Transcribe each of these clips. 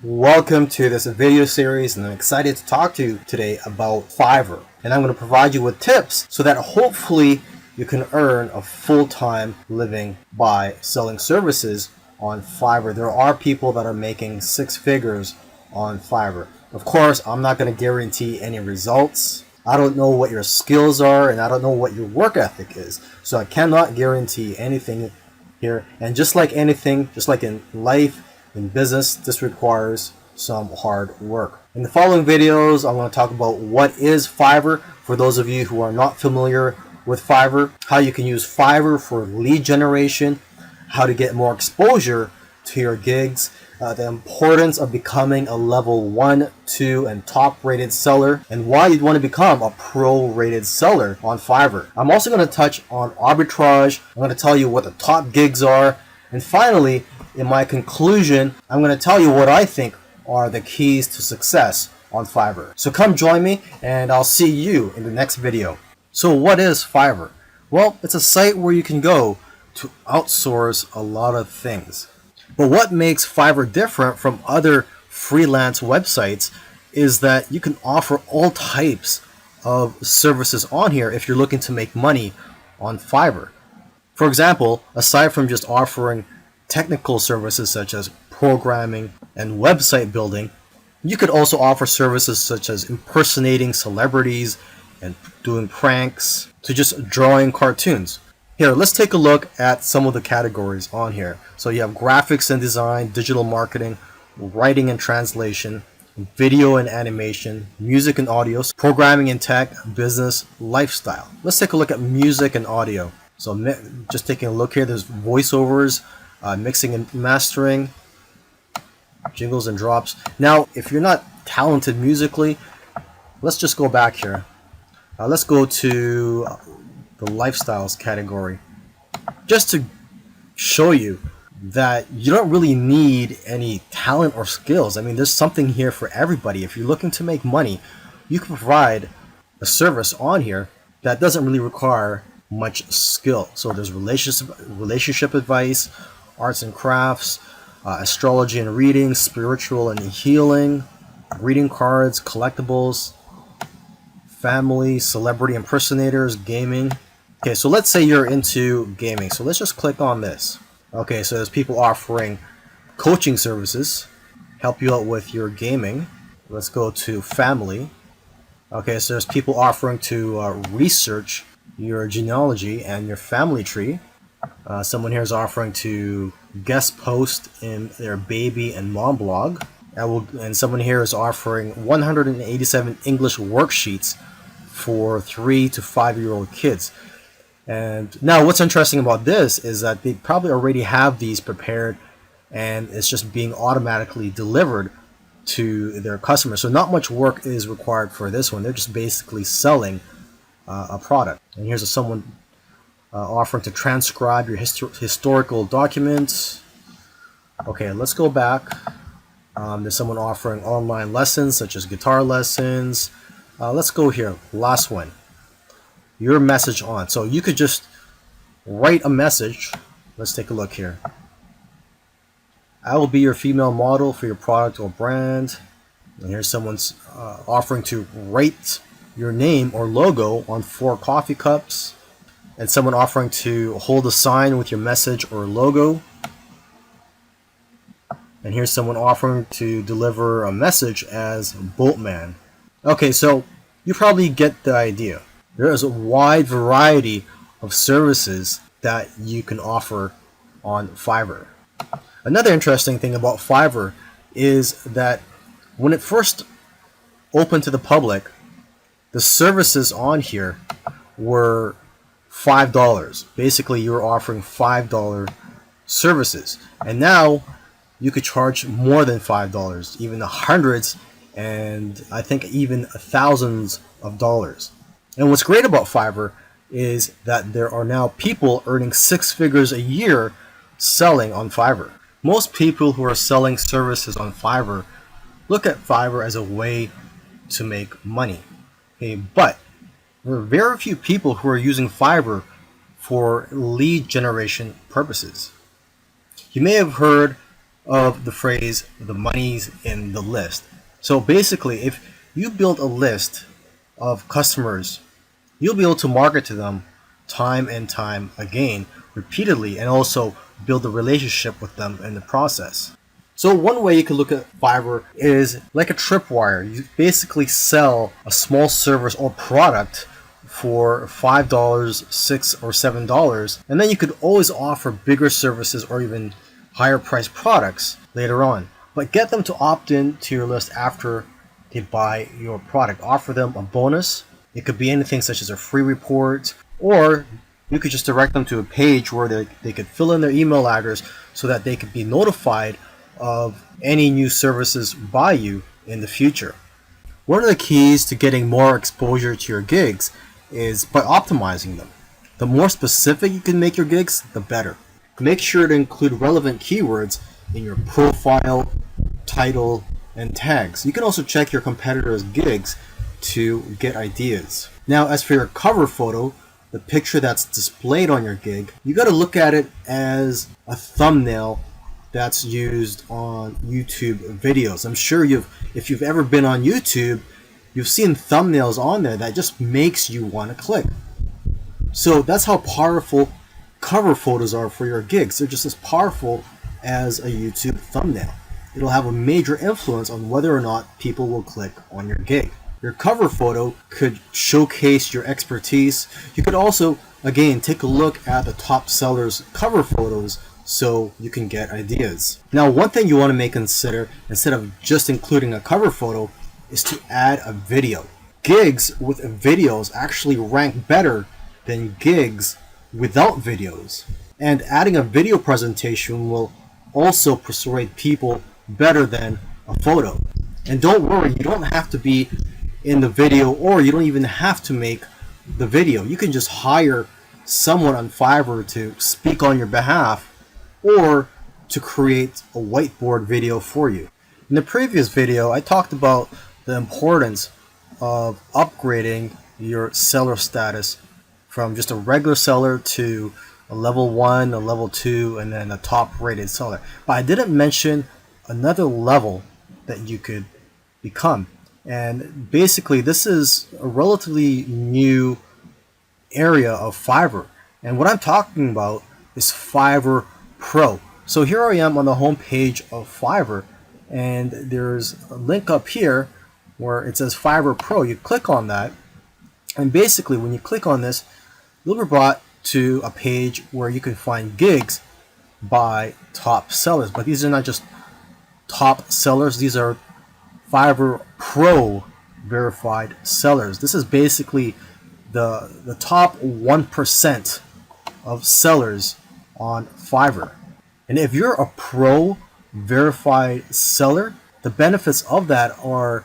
Welcome to this video series, and I'm excited to talk to you today about Fiverr. And I'm going to provide you with tips so that hopefully you can earn a full-time living by selling services on Fiverr. There are people that are making six figures on Fiverr. Of course, I'm not going to guarantee any results. I don't know what your skills are, and I don't know what your work ethic is. So I cannot guarantee anything here. And just like anything, just like in life, in business, this requires some hard work. In the following videos, I'm going to talk about what is Fiverr for those of you who are not familiar with Fiverr, how you can use Fiverr for lead generation, how to get more exposure to your gigs, the importance of becoming a level 1, 2, and top rated seller, and why you'd want to become a pro rated seller on Fiverr. I'm also going to touch on arbitrage. I'm going to tell you what the top gigs are, and finally, in my conclusion, I'm going to tell you what I think are the keys to success on Fiverr. So come join me, and I'll see you in the next video. So what is Fiverr? Well, it's a site where you can go to outsource a lot of things. But what makes Fiverr different from other freelance websites is that you can offer all types of services on here if you're looking to make money on Fiverr. For example, aside from just offering technical services such as programming and website building, you could also offer services such as impersonating celebrities and doing pranks to just drawing cartoons. Here, let's take a look at some of the categories on here. So you have graphics and design, digital marketing, writing and translation, video and animation, music and audio, programming and tech, business, lifestyle. Let's take a look at music and audio. So just taking a look here, there's voiceovers, mixing and mastering, jingles and drops. Now, if you're not talented musically, let's just go back here. Let's go to the lifestyles category, just to show you that you don't really need any talent or skills. I mean, there's something here for everybody. If you're looking to make money, you can provide a service on here that doesn't really require much skill. So there's relationship advice, arts and crafts, astrology and reading, spiritual and healing, greeting cards, collectibles, family, celebrity impersonators, gaming. Okay, so let's say you're into gaming. So let's just click on this. Okay, so there's people offering coaching services, help you out with your gaming. Let's go to family. Okay, so there's people offering to research your genealogy and your family tree. Someone here is offering to guest post in their baby and mom blog. And someone here is offering 187 English worksheets for 3 to 5-year-old kids. And now what's interesting about this is that they probably already have these prepared, and it's just being automatically delivered to their customers. So not much work is required for this one. They're just basically selling a product. And here's someone offering to transcribe your historical documents. Okay, let's go back. There's someone offering online lessons such as guitar lessons. Let's go here, last one. Your message on. So you could just write a message. Let's take a look here. I will be your female model for your product or brand. And here's someone's offering to write your name or logo on 4 coffee cups. And someone offering to hold a sign with your message or logo. And here's someone offering to deliver a message as Boatman. Okay, so you probably get the idea. There is a wide variety of services that you can offer on Fiverr. Another interesting thing about Fiverr is that when it first opened to the public, the services on here were $5. Basically, you were offering $5 services. And now you could charge more than $5, even the hundreds, and I think even thousands of dollars. And what's great about Fiverr is that there are now people earning 6 figures a year selling on Fiverr. Most people who are selling services on Fiverr look at Fiverr as a way to make money. Okay, but there are very few people who are using Fiverr for lead generation purposes. You may have heard of the phrase, the money's in the list. So basically, if you build a list of customers, you'll be able to market to them time and time again, repeatedly, and also build a relationship with them in the process. So one way you can look at Fiverr is like a tripwire. You basically sell a small service or product for $5, $6 or $7, and then you could always offer bigger services or even higher priced products later on. But get them to opt in to your list after they buy your product. Offer them a bonus. It could be anything such as a free report, or you could just direct them to a page where they could fill in their email address so that they could be notified of any new services by you in the future. One of the keys to getting more exposure to your gigs is by optimizing them. The more specific you can make your gigs, the better. Make sure to include relevant keywords in your profile, title, and tags. You can also check your competitors' gigs to get ideas. Now, as for your cover photo, the picture that's displayed on your gig, you got to look at it as a thumbnail that's used on YouTube videos. I'm sure if you've ever been on YouTube, you've seen thumbnails on there that just makes you want to click. So that's how powerful cover photos are for your gigs. They're just as powerful as a YouTube thumbnail. It'll have a major influence on whether or not people will click on your gig. Your cover photo could showcase your expertise. You could also, again, take a look at the top sellers' cover photos so you can get ideas. Now, one thing you want to consider, instead of just including a cover photo, is to add a video. Gigs with videos actually rank better than gigs without videos. And adding a video presentation will also persuade people better than a photo. And don't worry, you don't have to be in the video, or you don't even have to make the video. You can just hire someone on Fiverr to speak on your behalf or to create a whiteboard video for you. In the previous video, I talked about the importance of upgrading your seller status from just a regular seller to a level 1, a level 2, and then a top rated seller. But I didn't mention another level that you could become. And basically, this is a relatively new area of Fiverr. And what I'm talking about is Fiverr Pro. So here I am on the home page of Fiverr, and there's a link up here where it says Fiverr Pro. You click on that, and basically when you click on this, you'll be brought to a page where you can find gigs by top sellers. But these are not just top sellers, these are Fiverr Pro verified sellers. This is basically the top 1% of sellers on Fiverr. And if you're a pro verified seller, the benefits of that are,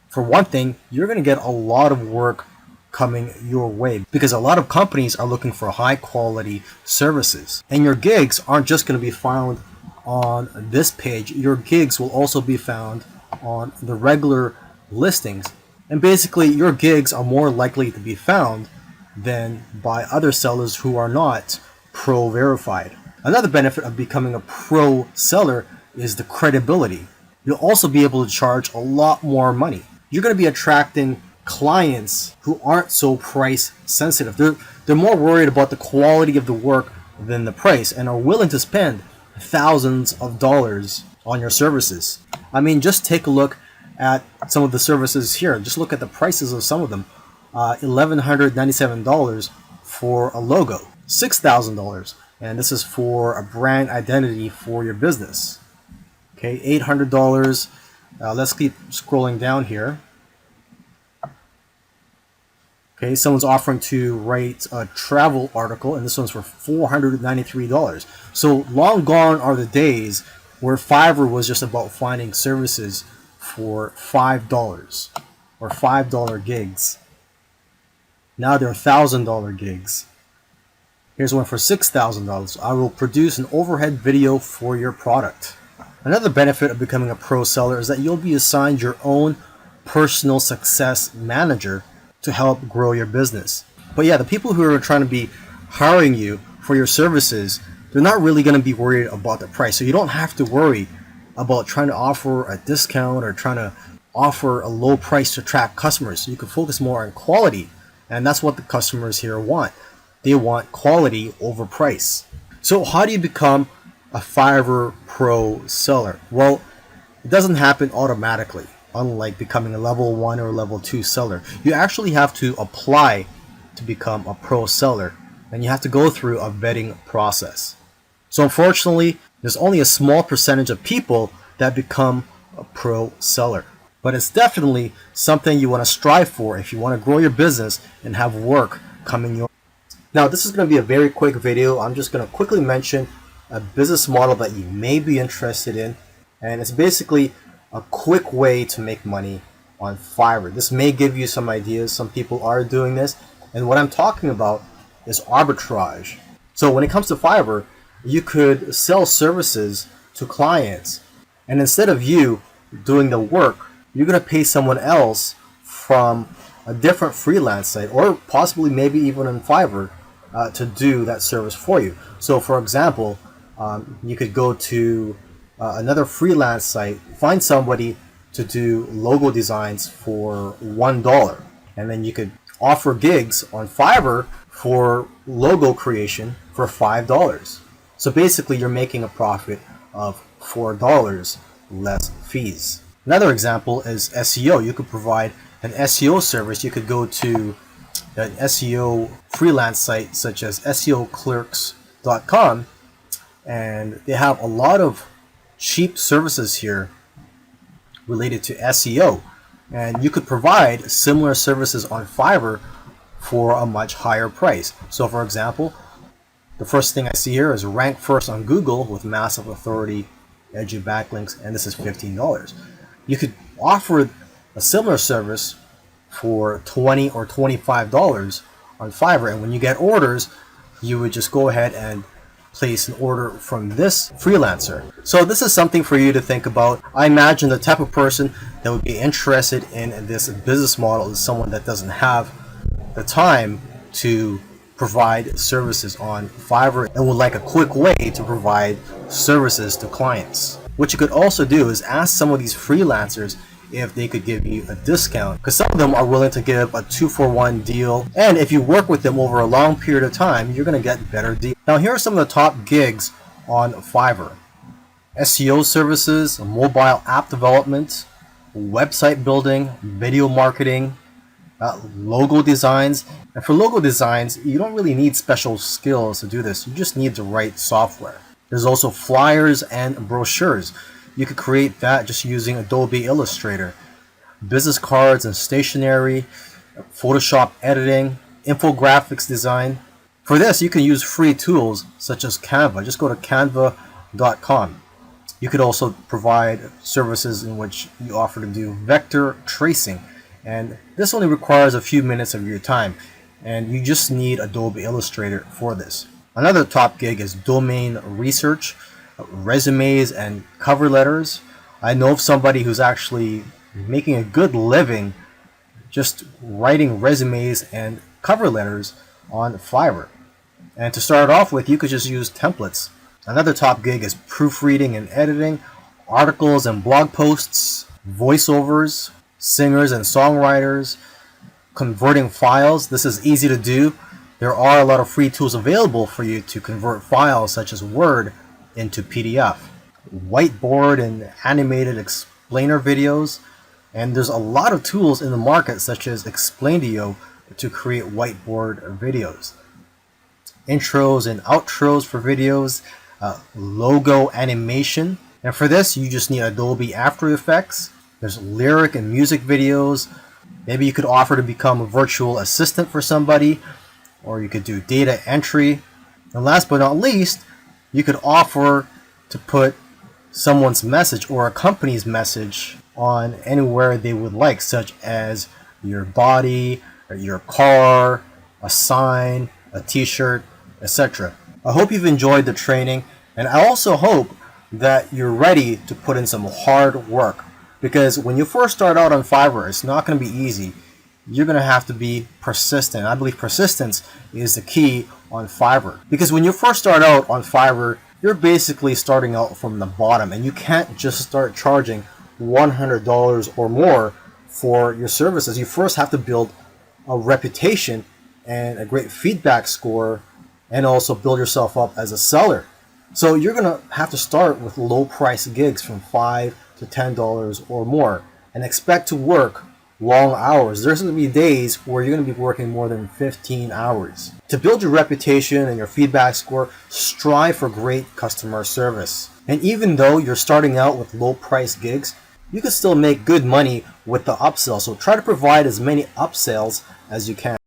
for one thing, you're going to get a lot of work coming your way, because a lot of companies are looking for high quality services. And your gigs aren't just going to be found on this page. Your gigs will also be found on the regular listings. And basically, your gigs are more likely to be found than by other sellers who are not pro verified. Another benefit of becoming a pro seller is the credibility. You'll also be able to charge a lot more money. You're going to be attracting clients who aren't so price sensitive. They're more worried about the quality of the work than the price, and are willing to spend thousands of dollars on your services. I mean, just take a look at some of the services here. Just look at the prices of some of them. $1,197 for a logo, $6,000, and this is for a brand identity for your business. Okay, $800. Let's keep scrolling down here. Okay, someone's offering to write a travel article, and this one's for $493. So long gone are the days where Fiverr was just about finding services for $5 or $5 gigs. Now they're $1,000 gigs. Here's one for $6,000. I will produce an overhead video for your product. Another benefit of becoming a pro seller is that you'll be assigned your own personal success manager to help grow your business. But yeah, the people who are trying to be hiring you for your services, they're not really going to be worried about the price. So you don't have to worry about trying to offer a discount or trying to offer a low price to attract customers. So you can focus more on quality, and that's what the customers here want. They want quality over price. So how do you become a Fiverr Pro seller? Well, it doesn't happen automatically. Unlike becoming a level 1 or level 2 seller, you actually have to apply to become a pro seller, and you have to go through a vetting process. So unfortunately, there's only a small percentage of people that become a pro seller. But it's definitely something you want to strive for if you want to grow your business and have work coming your way. Now, this is going to be a very quick video. I'm just going to quickly mention a business model that you may be interested in, and it's basically a quick way to make money on Fiverr. This may give you some ideas. Some people are doing this, and what I'm talking about is arbitrage. So when it comes to Fiverr, you could sell services to clients, and instead of you doing the work, you're going to pay someone else from a different freelance site, or possibly maybe even on Fiverr, to do that service for you. So for example, you could go to another freelance site, find somebody to do logo designs for $1, and then you could offer gigs on Fiverr for logo creation for $5. So basically you're making a profit of $4 less fees. Another example is SEO. You could provide an SEO service. You could go to an SEO freelance site such as SEOclerks.com, and they have a lot of cheap services here related to SEO, and you could provide similar services on Fiverr for a much higher price. So for example, the first thing I see here is rank first on Google with massive authority, edgy backlinks, and this is $15. You could offer a similar service for $20 or $25 on Fiverr, and when you get orders, you would just go ahead and place an order from this freelancer. So this is something for you to think about. I imagine the type of person that would be interested in this business model is someone that doesn't have the time to provide services on Fiverr and would like a quick way to provide services to clients. What you could also do is ask some of these freelancers if they could give you a discount, because some of them are willing to give a 2-for-1 deal, and if you work with them over a long period of time, you're going to get better deals. Now here are some of the top gigs on Fiverr: SEO services, mobile app development, website building, video marketing, logo designs. And for logo designs, you don't really need special skills to do this. You just need the right software. There's also flyers and brochures. You could create that just using Adobe Illustrator. Business cards and stationery, Photoshop editing, infographics design. For this, you can use free tools such as Canva. Just go to canva.com. You could also provide services in which you offer to do vector tracing. And this only requires a few minutes of your time, and you just need Adobe Illustrator for this. Another top gig is domain research, resumes and cover letters. I know of somebody who's actually making a good living just writing resumes and cover letters on Fiverr. And to start off with, you could just use templates. Another top gig is proofreading and editing, articles and blog posts, voiceovers, singers and songwriters, converting files. This is easy to do. There are a lot of free tools available for you to convert files such as Word into PDF, whiteboard and animated explainer videos, and there's a lot of tools in the market such as Explaindio to create whiteboard videos, intros and outros for videos, logo animation, and for this you just need Adobe After Effects. There's lyric and music videos. Maybe you could offer to become a virtual assistant for somebody, or you could do data entry, and last but not least, you could offer to put someone's message or a company's message on anywhere they would like, such as your body, or your car, a sign, a t-shirt, etc. I hope you've enjoyed the training, and I also hope that you're ready to put in some hard work, because when you first start out on Fiverr, it's not going to be easy. You're going to have to be persistent. I believe persistence is the key on Fiverr, because when you first start out on Fiverr, you're basically starting out from the bottom, and you can't just start charging $100 or more for your services. You first have to build a reputation and a great feedback score, and also build yourself up as a seller. So you're going to have to start with low price gigs from $5 to $10 or more, and expect to work long hours. There's going to be days where you're going to be working more than 15 hours. To build your reputation and your feedback score, strive for great customer service. And even though you're starting out with low price gigs, you can still make good money with the upsell. So try to provide as many upsells as you can.